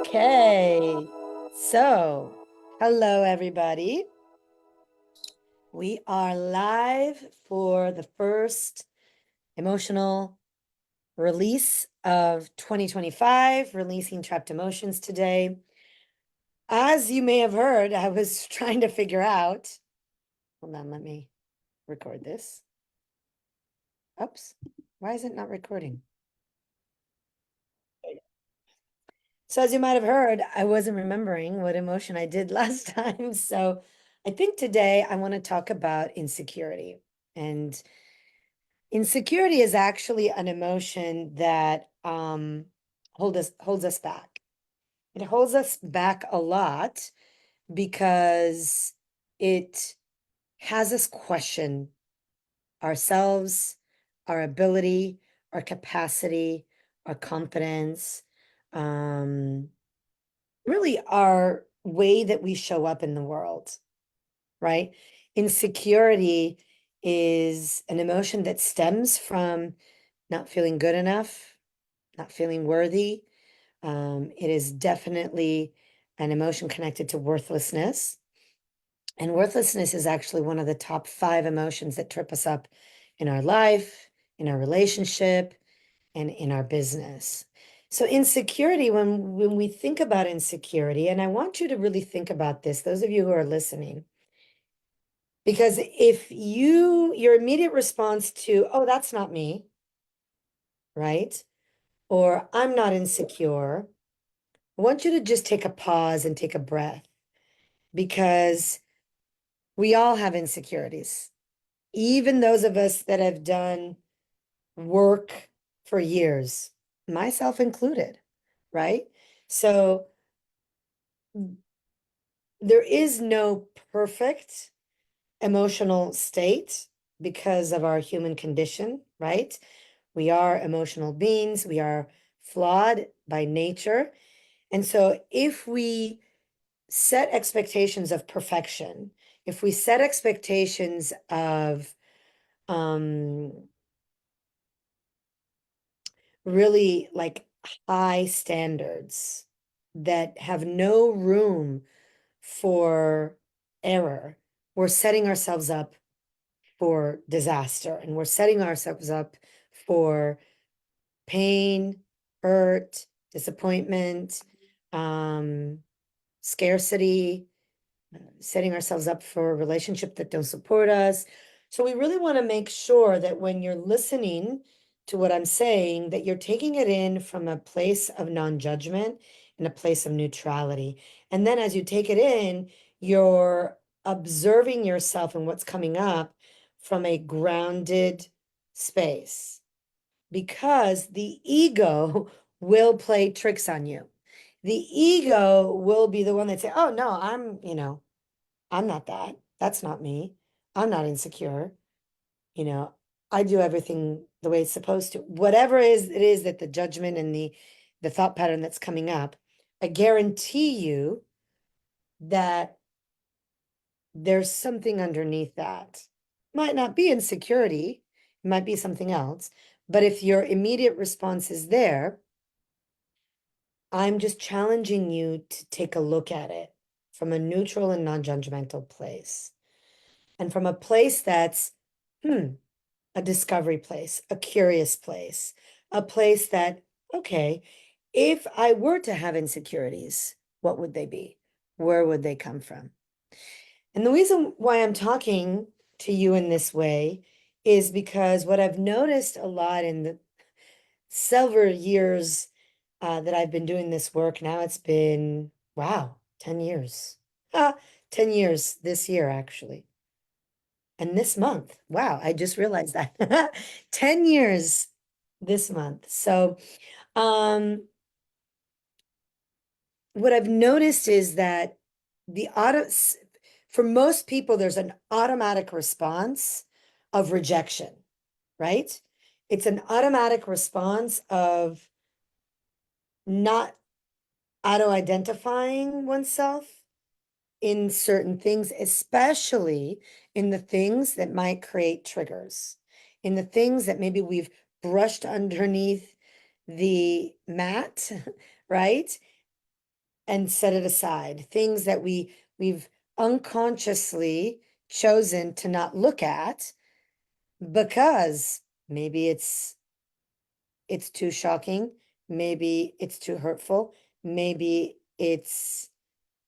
Okay, so hello everybody. We are live for the first emotional release of 2025, releasing trapped emotions today. As you may have heard, I was trying to figure out, hold on, let me record this. Oops, why is it not recording? So as you might have heard, I wasn't remembering what emotion I did last time. So I think today I want to talk about insecurity. And insecurity is actually an emotion that holds us back. It holds us back a lot because it has us question ourselves, our ability, our capacity, our confidence, um, really our way that we show up in the world, right? Insecurity is an emotion that stems from not feeling good enough, not feeling worthy. It is definitely an emotion connected to worthlessness. And worthlessness is actually one of the top 5 emotions that trip us up in our life, in our relationship, and in our business. So insecurity, when we think about insecurity, and I want you to really think about this, those of you who are listening, because if your immediate response to, oh, that's not me, right? Or I'm not insecure, I want you to just take a pause and take a breath because we all have insecurities. Even those of us that have done work for years, myself included, right? So there is no perfect emotional state because of our human condition, right? We are emotional beings, we are flawed by nature. And so if we set expectations of perfection, if we set expectations of um really like high standards that have no room for error, we're setting ourselves up for disaster and we're setting ourselves up for pain, hurt, disappointment, um, scarcity, setting ourselves up for a relationship that don't support us. So we really want to make sure that when you're listening to what I'm saying, that you're taking it in from a place of non-judgment and a place of neutrality. And then as you take it in, you're observing yourself and what's coming up from a grounded space because the ego will play tricks on you. The ego will be the one that say, oh no, I'm not that. That's not me. I'm not insecure. You know, I do everything the way it's supposed to. Whatever it is that the judgment and the thought pattern that's coming up, I guarantee you that there's something underneath that. Might not be insecurity, it might be something else. But if your immediate response is there, I'm just challenging you to take a look at it from a neutral and non-judgmental place. And from a place that's, a discovery place, a curious place, a place that, okay, if I were to have insecurities, what would they be? Where would they come from? And the reason why I'm talking to you in this way is because what I've noticed a lot in the several years that I've been doing this work, now it's been, wow, 10 years. 10 years this year, actually. And this month, wow, I just realized that 10 years this month. So, what I've noticed is that the for most people, there's an automatic response of rejection, right? It's an automatic response of not auto-identifying oneself in certain things, especially in the things that might create triggers, in the things that maybe we've brushed underneath the mat, right? and set it aside. Things that we've unconsciously chosen to not look at because maybe it's too shocking, maybe it's too hurtful, maybe it's,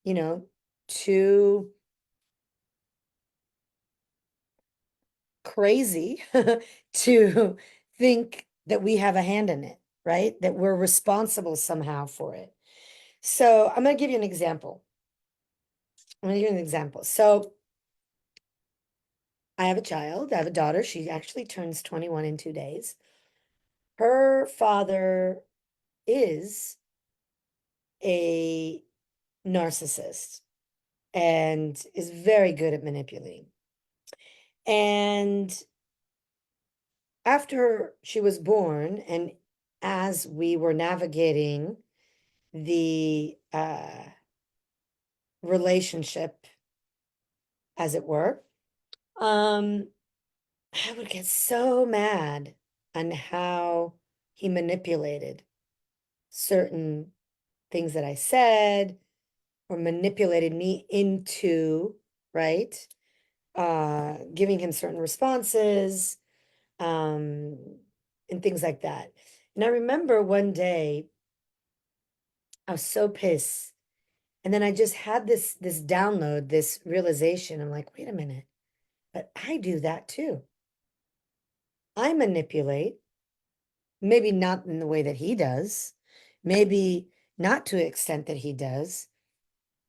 you know, too crazy to think that we have a hand in it, right? That we're responsible somehow for it. So I'm going to give you an example. I'm going to give you an example. So I have a child, I have a daughter. She actually turns 21 in 2 days. Her father is a narcissist and is very good at manipulating. And after she was born, and as we were navigating the relationship, as it were, um, I would get so mad on how he manipulated certain things that I said or manipulated me into, right? Giving him certain responses, um, and things like that. And I remember one day I was so pissed. And then I just had this download, this realization. I'm like, wait a minute, but I do that too. I manipulate, maybe not in the way that he does, maybe not to the extent that he does,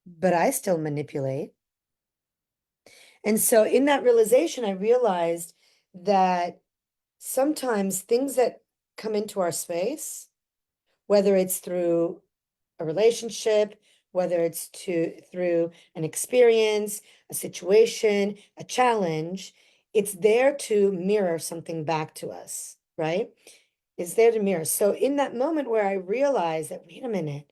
but I still manipulate. And so in that realization, I realized that sometimes things that come into our space, whether it's through a relationship, whether it's through an experience, a situation, a challenge, it's there to mirror something back to us, right? It's there to mirror. So in that moment where I realized that, wait a minute,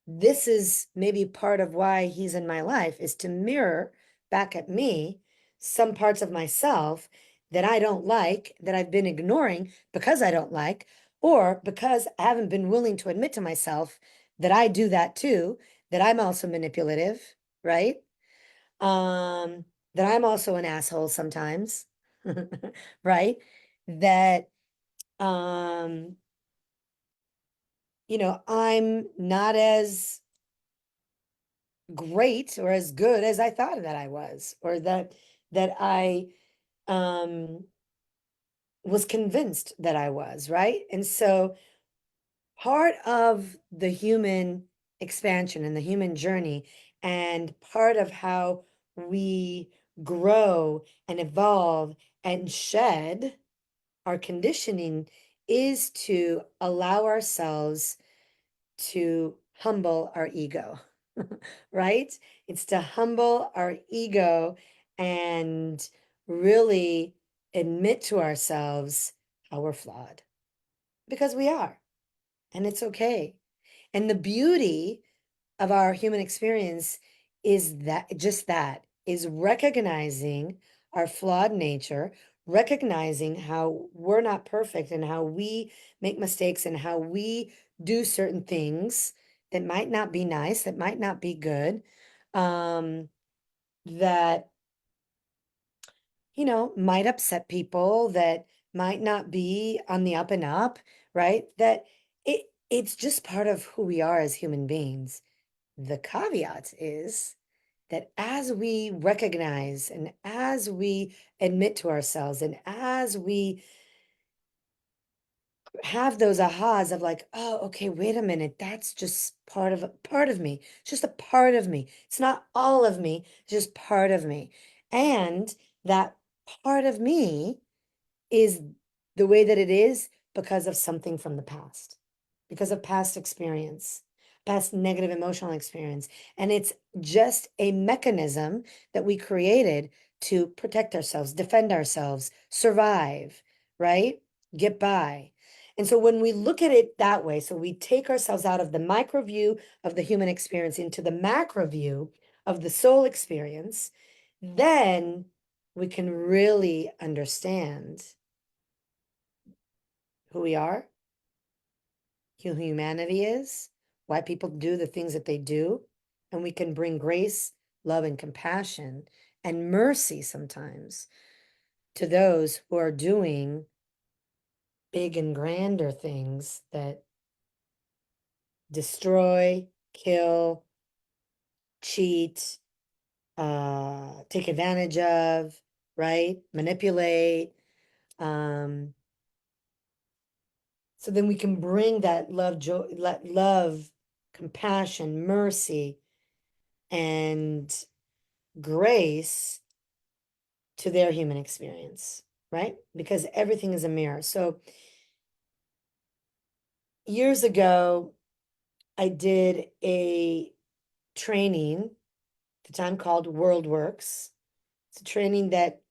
this is maybe part of why he's in my life, is to mirror back at me some parts of myself that I don't like, that I've been ignoring because I don't like, or because I haven't been willing to admit to myself that I do that too, that I'm also manipulative, right? Um, that I'm also an asshole sometimes, right? That um, I'm not as great or as good as I thought that I was, or that I um was convinced that I was, right? And so part of the human expansion and the human journey, and part of how we grow and evolve and shed our conditioning, is to allow ourselves to humble our ego, right? It's to humble our ego and really admit to ourselves how we're flawed, because we are, and it's okay. And the beauty of our human experience is that is recognizing our flawed nature, recognizing how we're not perfect and how we make mistakes and how we do certain things that might not be nice, that might not be good, that might upset people, that might not be on the up and up, right? That it's just part of who we are as human beings. The caveat is that as we recognize and as we admit to ourselves and as we have those ahas of like, oh, okay, wait a minute, that's just part of me. It's just a part of me. It's not all of me, it's just part of me. And that part of me is the way that it is because of something from the past, because of past experience, past negative emotional experience. And it's just a mechanism that we created to protect ourselves, defend ourselves, survive, right? Get by. And so when we look at it that way, so we take ourselves out of the micro view of the human experience into the macro view of the soul experience, then we can really understand who we are, who humanity is, why people do the things that they do. And we can bring grace, love, and compassion and mercy sometimes to those who are doing big and grander things that destroy, kill, cheat, take advantage of, right? Manipulate. Um, so then we can bring that love, joy, love, compassion, mercy, and grace to their human experience, right? Because everything is a mirror. So years ago, I did a training, at the time called World Works. It's a training that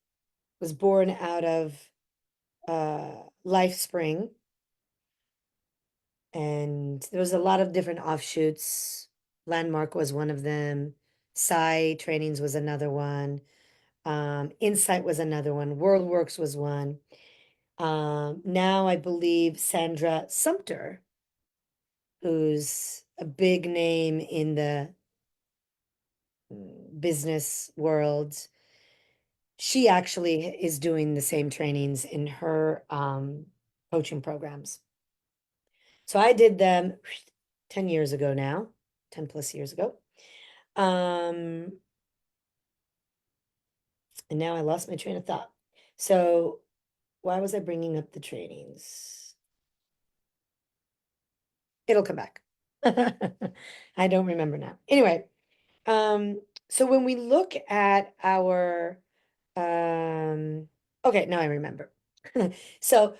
was born out of Life Spring. And there was a lot of different offshoots. Landmark was one of them. Psi Trainings was another one. Insight was another one. WorldWorks was one. Now I believe Sandra Sumter, who's a big name in the business world, she actually is doing the same trainings in her coaching programs. So I did them 10 years ago now, 10 plus years ago. And now I lost my train of thought. So why was I bringing up the trainings? It'll come back. I don't remember now. Anyway, so when we look at our, okay, now I remember. So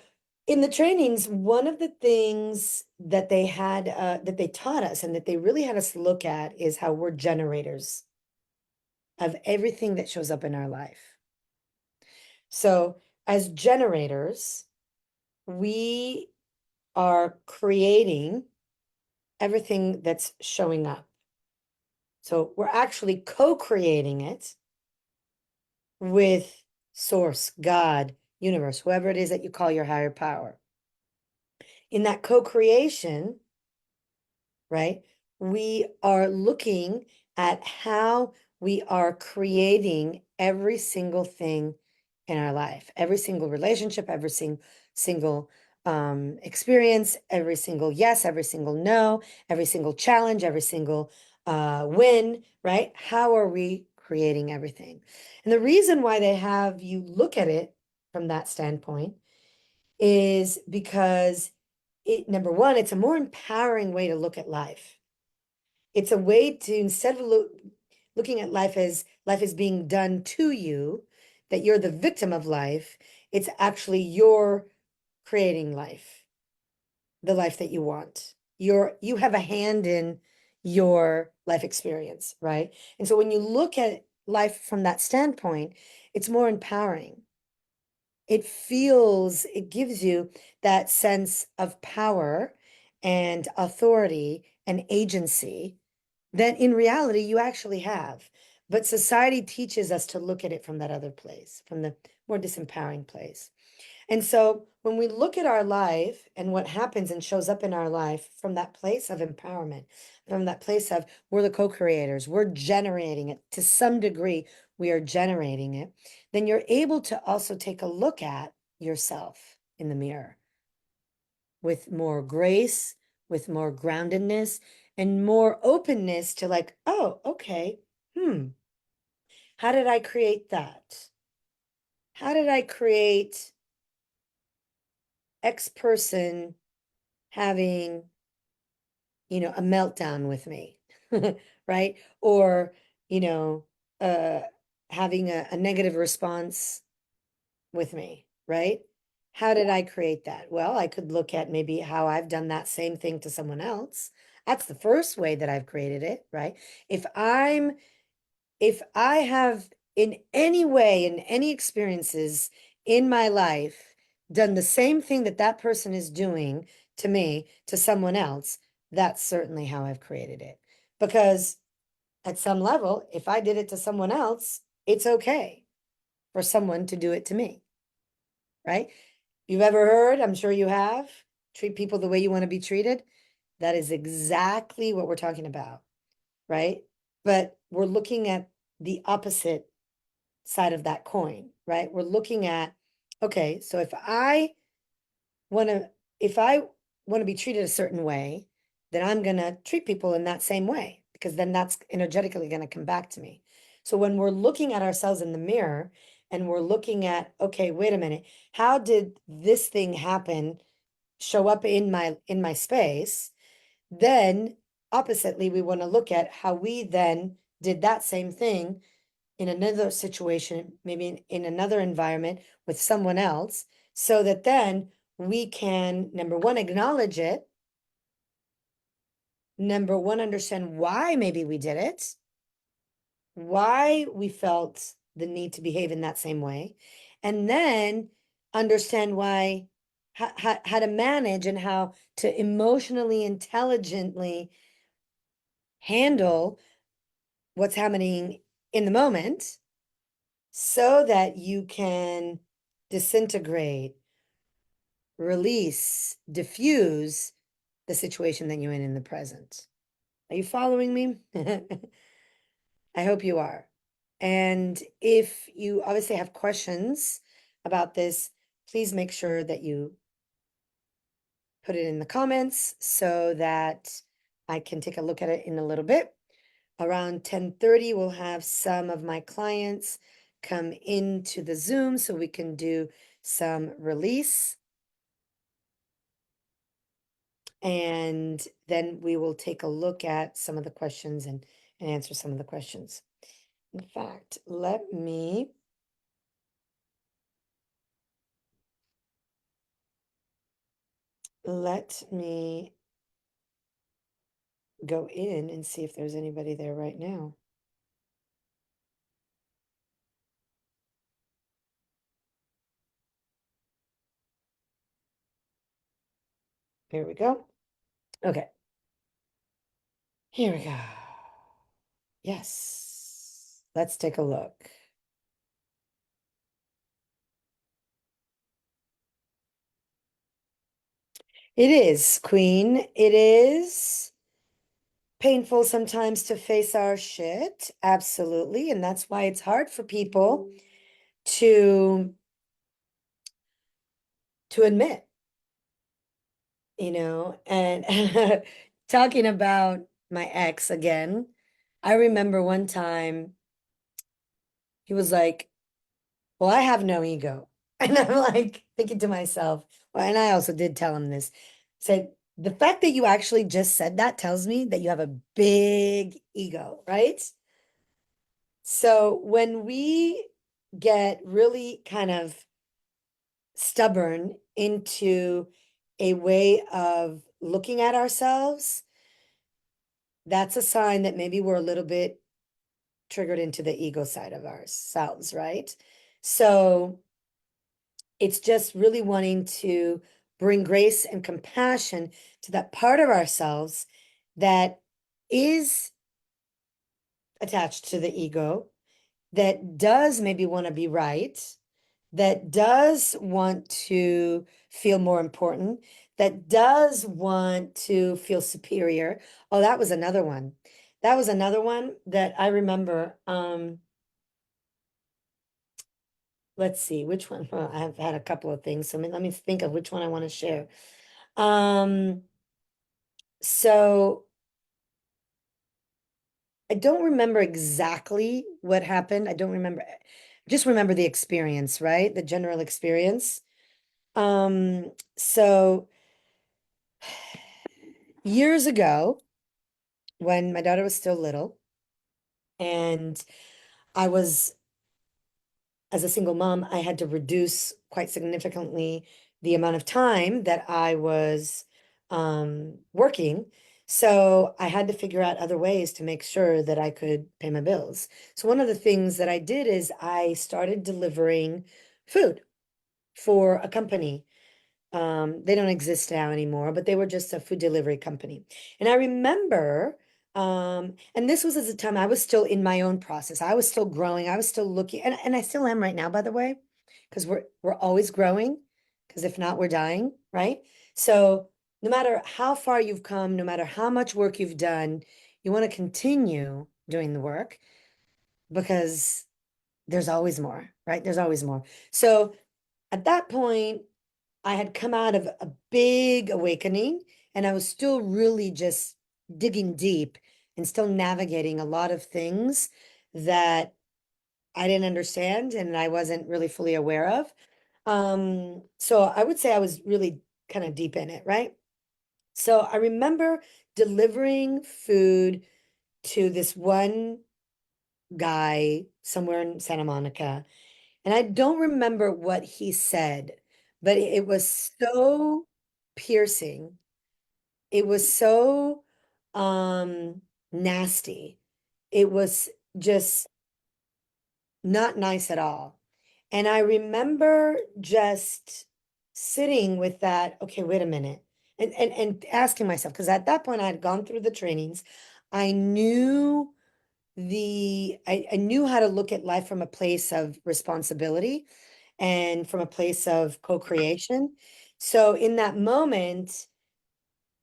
in the trainings, one of the things that they had, that they taught us and that they really had us look at is how we're generators of everything that shows up in our life. So as generators, we are creating everything that's showing up. So we're actually co-creating it with source, God, universe, whoever it is that you call your higher power. In that co-creation, right, we are looking at how we are creating every single thing in our life, every single relationship, every single experience, every single yes, every single no, every single challenge, every single win, right? How are we creating everything? And the reason why they have you look at it from that standpoint is because number one, it's a more empowering way to look at life. It's a way to, instead of looking at life as being done to you, that you're the victim of life, it's actually you're creating life, the life that you want. You have a hand in your life experience, right? And so when you look at life from that standpoint, it's more empowering. It gives you that sense of power and authority and agency that in reality you actually have. But society teaches us to look at it from that other place, from the more disempowering place. And so when we look at our life and what happens and shows up in our life from that place of empowerment, from that place of we're the co-creators, we're generating it to some degree, we are generating it, then you're able to also take a look at yourself in the mirror with more grace, with more groundedness, and more openness to like, oh, okay, how did I create that? How did I create X person having, a meltdown with me, right? Or, you know, uh, having a negative response with me, right? How did I create that? Well, I could look at maybe how I've done that same thing to someone else. That's the first way that I've created it, right? If I'm if I have in any way, in any experiences in my life, done the same thing that that person is doing to me, to someone else, that's certainly how I've created it. Because at some level, if I did it to someone else, it's okay for someone to do it to me, right? You've ever heard, I'm sure you have, treat people the way you want to be treated. That is exactly what we're talking about, right? But we're looking at the opposite side of that coin, right? We're looking at, okay, so want to, if I want to be treated a certain way, then I'm going to treat people in that same way because then that's energetically going to come back to me. So when we're looking at ourselves in the mirror and we're looking at, okay, wait a minute, how did this thing happen, show up in my space? Then oppositely, we want to look at how we then did that same thing in another situation, maybe in another environment with someone else, so that then we can, number one, acknowledge it. Number one, understand why maybe we did it, why we felt the need to behave in that same way, and then understand why, how to manage and how to emotionally intelligently handle what's happening in the moment so that you can disintegrate, release, diffuse the situation that you're in the present. Are you following me? I hope you are. And if you obviously have questions about this, please make sure that you put it in the comments so that I can take a look at it in a little bit. Around 10:30, we'll have some of my clients come into the Zoom so we can do some release. And then we will take a look at some of the questions and answer some of the questions. In fact, let me go in and see if there's anybody there right now. Here we go. Okay. Here we go. Yes. Let's take a look. It is, Queen. It is painful sometimes to face our shit. Absolutely. And that's why it's hard for people to admit, and talking about my ex again. I remember one time he was like, well, I have no ego. And I'm like thinking to myself, well, and I also did tell him this, said, the fact that you actually just said that tells me that you have a big ego, right? So when we get really kind of stubborn into a way of looking at ourselves, that's a sign that maybe we're a little bit triggered into the ego side of ourselves, right? So it's just really wanting to bring grace and compassion to that part of ourselves that is attached to the ego, that does maybe want to be right, that does want to feel more important, that does want to feel superior. Oh, that was another one. That was another one that I remember. Let's see, which one? Well, I've had a couple of things, so let me think of which one I want to share. Um, so I don't remember exactly what happened. I don't remember, just remember the experience, right? The general experience. So years ago, when my daughter was still little, and I was, as a single mom, I had to reduce quite significantly the amount of time that I was working. So I had to figure out other ways to make sure that I could pay my bills. So one of the things that I did is I started delivering food for a company. They don't exist now anymore, but they were just a food delivery company. And I remember, and this was at the time I was still in my own process. I was still growing. I was still looking, and I still am right now, by the way, because we're always growing, because if not, we're dying, right? So no matter how far you've come, no matter how much work you've done, you want to continue doing the work because there's always more, right? There's always more. So at that point, I had come out of a big awakening and I was still really just digging deep and still navigating a lot of things that I didn't understand and I wasn't really fully aware of. So I would say I was really kind of deep in it, right? So I remember delivering food to this one guy somewhere in Santa Monica, and I don't remember what he said, but it was so piercing. It was so nasty. It was just not nice at all. And I remember just sitting with that, okay, wait a minute, and asking myself, because at that point I had gone through the trainings. I knew I knew how to look at life from a place of responsibility and from a place of co-creation. So in that moment,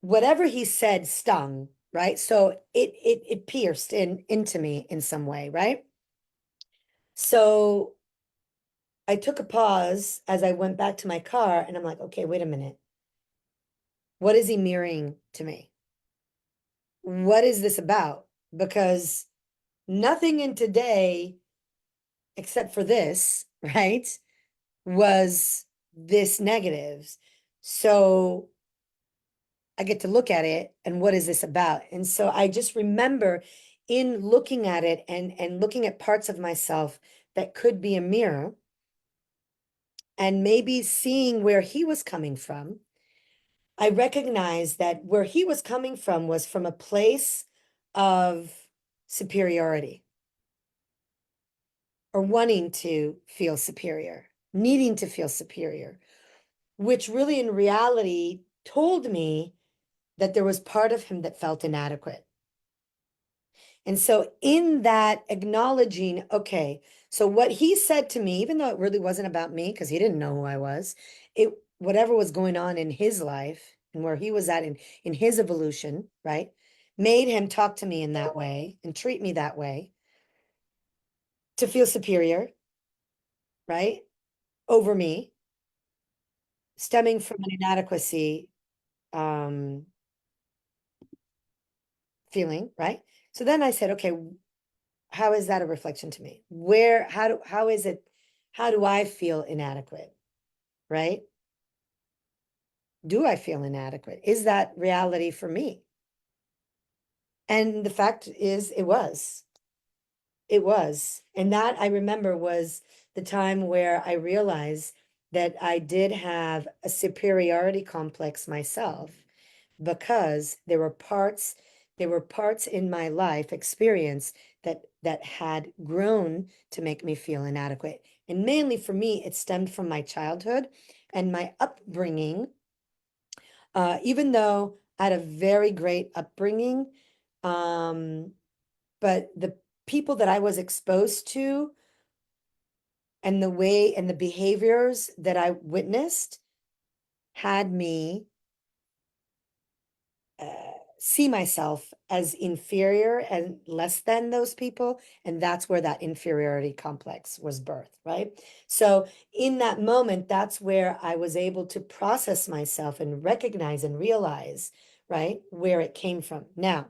whatever he said stung, right? So it pierced into me in some way, right? So I took a pause as I went back to my car and I'm like, okay, wait a minute. What is he mirroring to me? What is this about? Because nothing in today, except for this, right, was this negatives. So I get to look at it and what is this about? And so I just remember in looking at it and looking at parts of myself that could be a mirror and maybe seeing where he was coming from. I recognized that where he was coming from was from a place of superiority or wanting to feel superior, needing to feel superior, which really in reality told me that there was part of him that felt inadequate. And so, in that acknowledging, okay, so what he said to me, even though it really wasn't about me, because he didn't know who I was, it whatever was going on in his life and where he was at in his evolution, right, made him talk to me in that way and treat me that way to feel superior, right, over me, stemming from an inadequacy um feeling, right? So then I said, okay, how is that a reflection to me? How is it, how do I feel inadequate, right? Do I feel inadequate? Is that reality for me? And the fact is, it was. It was. And that I remember was the time where I realized that I did have a superiority complex myself because there were parts in my life experience that had grown to make me feel inadequate. And mainly for me, it stemmed from my childhood and my upbringing. Even though I had a very great upbringing, um, but the people that I was exposed to and the way and the behaviors that I witnessed had me uh, see myself as inferior and less than those people. And that's where that inferiority complex was birthed, right? So in that moment, that's where I was able to process myself and recognize and realize, right, where it came from. Now,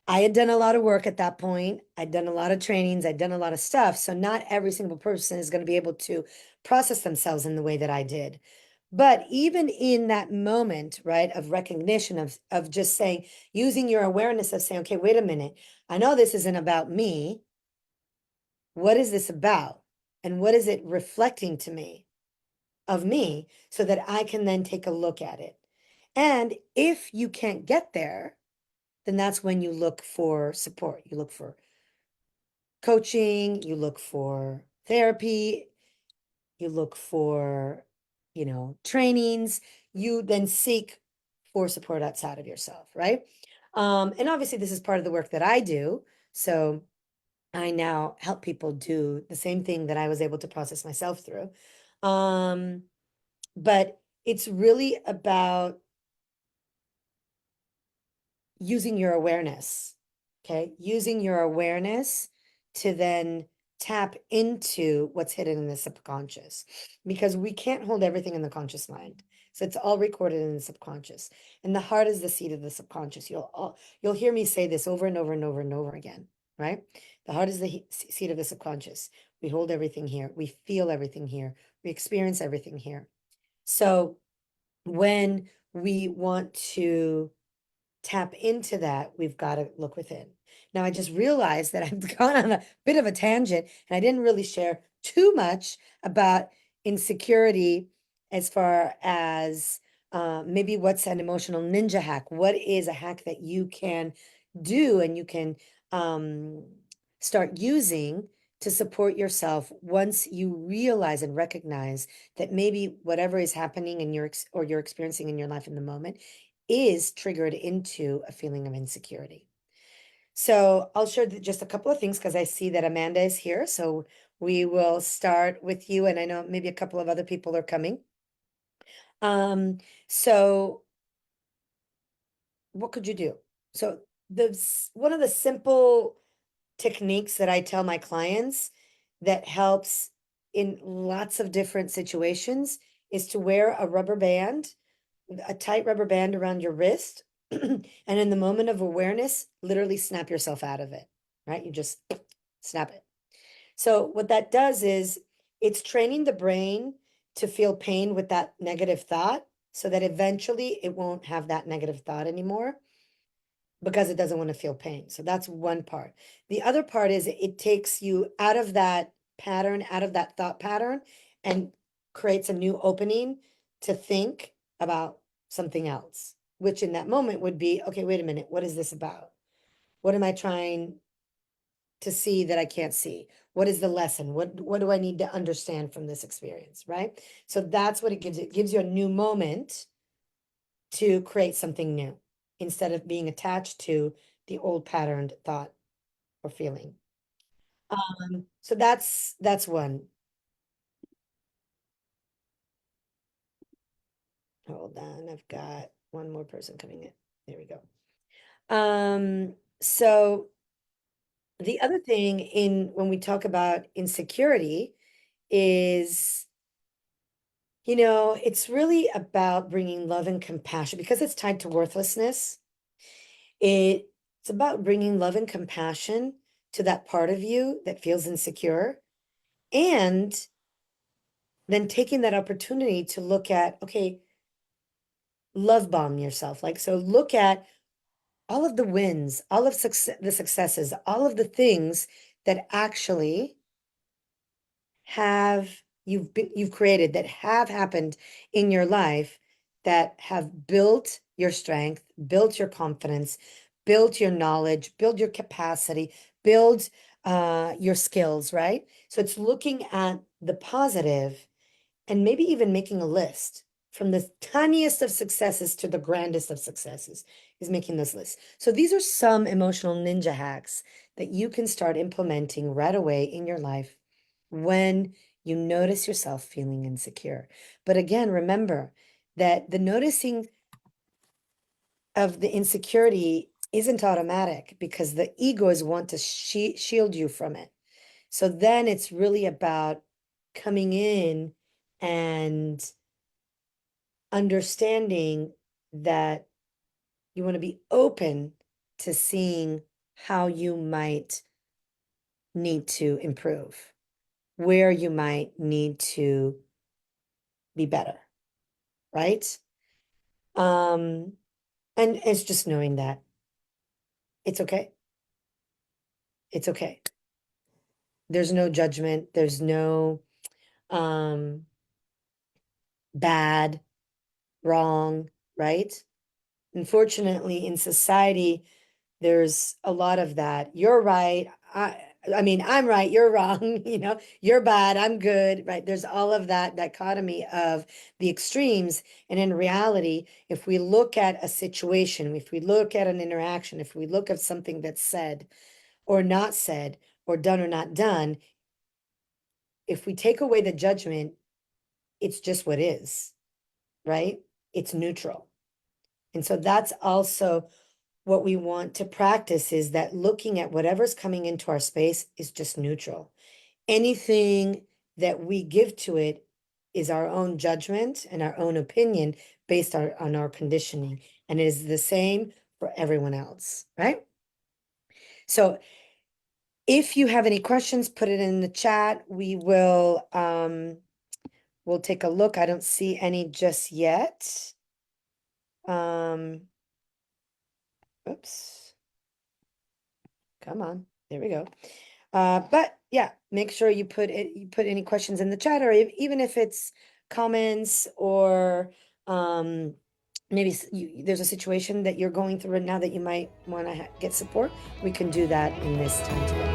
I had done a lot of work at that point. I'd done a lot of trainings. I'd done a lot of stuff. So not every single person is going to be able to process themselves in the way that I did. But even in that moment, right, of recognition of just saying, using your awareness of saying, okay, wait a minute, I know this isn't about me. What is this about? And what is it reflecting to me of me so that I can then take a look at it? And if you can't get there, then that's when you look for support. You look for coaching, you look for therapy, you look for, trainings, you then seek for support outside of yourself, right? And obviously this is part of the work that I do. So I now help people do the same thing that I was able to process myself through. But it's really about using your awareness. Okay. Using your awareness to then tap into what's hidden in the subconscious because we can't hold everything in the conscious mind. So it's all recorded in the subconscious. And the heart is the seat of the subconscious. You'll hear me say this over and over and over and over again, right? The heart is the seat of the subconscious. We hold everything here. We feel everything here. We experience everything here. So when we want to tap into that, we've got to look within. Now, I just realized that I've gone on a bit of a tangent and I didn't really share too much about insecurity as far as maybe what's an emotional ninja hack. What is a hack that you can do and you can um, start using to support yourself once you realize and recognize that maybe whatever is happening in your or you're experiencing in your life in the moment is triggered into a feeling of insecurity. So I'll share just a couple of things because I see that Amanda is here. So we will start with you, and I know maybe a couple of other people are coming. So what could you do? So one of the simple techniques that I tell my clients that helps in lots of different situations is to wear a rubber band, a tight rubber band around your wrist. And in the moment of awareness, literally snap yourself out of it, right? You just snap it. So, what that does is it's training the brain to feel pain with that negative thought so that eventually it won't have that negative thought anymore because it doesn't want to feel pain. So that's one part. The other part is it takes you out of that pattern, out of that thought pattern, and creates a new opening to think about something else, which in that moment would be, okay, wait a minute, what is this about? What am I trying to see that I can't see? What is the lesson? What do I need to understand from this experience, right? So that's what it gives. It gives you a new moment to create something new instead of being attached to the old patterned thought or feeling. So that's one. Hold on, I've got one more person coming in. There we go. So the other thing in when we talk about insecurity is, it's really about bringing love and compassion because it's tied to worthlessness. It's about bringing love and compassion to that part of you that feels insecure and then taking that opportunity to look at, okay, love bomb yourself. Like, so look at all of the wins, all of the successes, all of the things that actually you've created that have happened in your life that have built your strength, built your confidence, built your knowledge, build your capacity, build your skills, right? So it's looking at the positive and maybe even making a list from the tiniest of successes to the grandest of successes is making those lists. So these are some emotional ninja hacks that you can start implementing right away in your life when you notice yourself feeling insecure. But again, remember that the noticing of the insecurity isn't automatic because the egos want to shield you from it. So then it's really about coming in and understanding that you want to be open to seeing how you might need to improve, where you might need to be better, right? Um, and it's just knowing that it's okay. It's okay. There's no judgment, there's no um bad, wrong, right? Unfortunately, in society, there's a lot of that. You're right. I mean, I'm right, you're wrong, you're bad, I'm good, right? There's all of that dichotomy of the extremes. And in reality, if we look at a situation, if we look at an interaction, if we look at something that's said or not said, or done or not done, if we take away the judgment, it's just what is. right? It's neutral. And so that's also what we want to practice, is that looking at whatever's coming into our space is just neutral. Anything that we give to it is our own judgment and our own opinion based on our conditioning. And it is the same for everyone else, right? So if you have any questions, put it in the chat. We'll take a look. I don't see any just yet. Oops. Come on. There we go. But yeah, make sure you put any questions in the chat, or even if it's comments, or maybe there's a situation that you're going through right now that you might want to get support. We can do that in this time together.